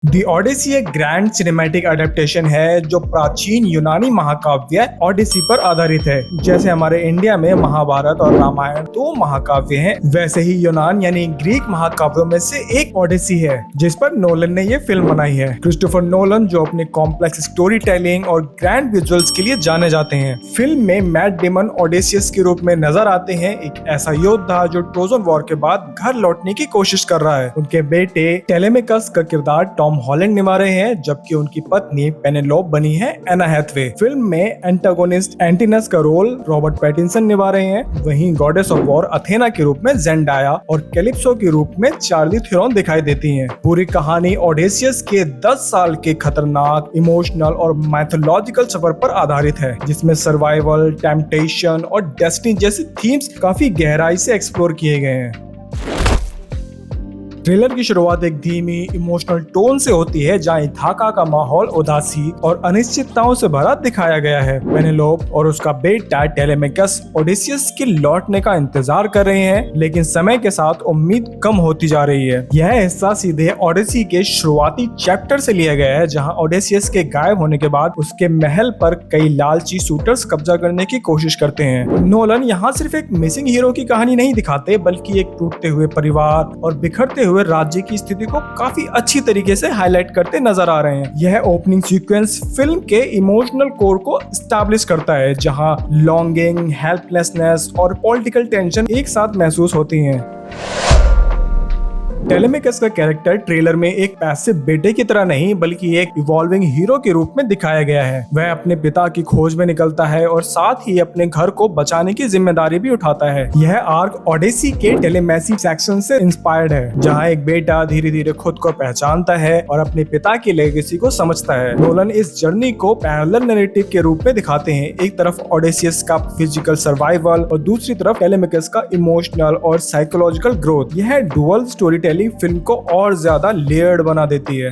दी ओडिसी एक grand cinematic adaptation है जो प्राचीन यूनानी महाकाव्य ओडिसी पर आधारित है। जैसे हमारे इंडिया में महाभारत और रामायण दो महाकाव्य हैं, वैसे ही यूनान यानी ग्रीक महाकाव्यों में से एक ओडिसी है जिस पर नोलन ने ये फिल्म बनाई है। क्रिस्टोफर नोलन जो अपने कॉम्प्लेक्स स्टोरी टेलिंग और ग्रैंड विजुअल्स के लिए जाने जाते हैं। फिल्म में मैट डेमन ओडेसियस के रूप में नजर आते हैं, एक ऐसा योद्धा जो ट्रोजन वॉर के बाद घर लौटने की कोशिश कर रहा है। उनके बेटे टेलेमेकस का किरदार टॉम हॉलैंड निभा रहे हैं, जबकि उनकी पत्नी पेनेलोप बनी है एना हैथवे। फिल्म में एंटागोनिस्ट एंटिनस का रोल रॉबर्ट पैटिंसन निभा रहे हैं। वहीं गॉडेस ऑफ वॉर अथेना के रूप में जेंडाया और कैलिप्सो के रूप में चार्ली थिरोन दिखाई देती हैं। पूरी कहानी ओडेसियस के 10 साल के खतरनाक इमोशनल और मैथोलॉजिकल सफर पर आधारित है, जिसमें सर्वाइवल, टेम्पटेशन और डेस्टिनी जैसी थीम्स काफी गहराई से एक्सप्लोर किए गए हैं। ट्रेलर की शुरुआत एक धीमी इमोशनल टोन से होती है, जहां इथाका का माहौल उदासी और अनिश्चितताओं से भरा दिखाया गया है। पेनेलोप और उसका बेटा टेलेमेकस ओडेसियस के लौटने का इंतजार कर रहे हैं, लेकिन समय के साथ उम्मीद कम होती जा रही है। यह हिस्सा सीधे ओडिसी के शुरुआती चैप्टर से लिया गया है, जहां ओडेसियस के गायब होने के बाद उसके महल पर कई लालची शूटर्स कब्जा करने की कोशिश करते हैं। नोलन यहाँ सिर्फ एक मिसिंग हीरो की कहानी नहीं दिखाते, बल्कि एक टूटते हुए परिवार और बिखरते हुए राज्य की स्थिति को काफी अच्छी तरीके से हाईलाइट करते नजर आ रहे हैं। यह ओपनिंग सीक्वेंस फिल्म के इमोशनल कोर को एस्टैब्लिश करता है, जहां लॉन्गिंग, हेल्पलेसनेस और पॉलिटिकल टेंशन एक साथ महसूस होती हैं। टेलेमेकस का कैरेक्टर ट्रेलर में एक पैसिव बेटे की तरह नहीं, बल्कि एक इवॉल्विंग हीरो के रूप में दिखाया गया है। वह अपने पिता की खोज में निकलता है और साथ ही अपने घर को बचाने की जिम्मेदारी भी उठाता है। यह आर्क ओडेसी के टेलेमेसी सेक्शन से इंस्पायर्ड है, जहां एक बेटा धीरे धीरे खुद को पहचानता है और अपने पिता की लेगेसी को समझता है। नोलन इस जर्नी को पैरेलल नैरेटिव के रूप में दिखाते हैं, एक तरफ ओडेसियस का फिजिकल सर्वाइवल और दूसरी तरफ टेलेमेकस का इमोशनल और साइकोलॉजिकल ग्रोथ। यह डुअल स्टोरी टेलिंग फिल्म को और ज्यादा लेयर्ड बना देती है।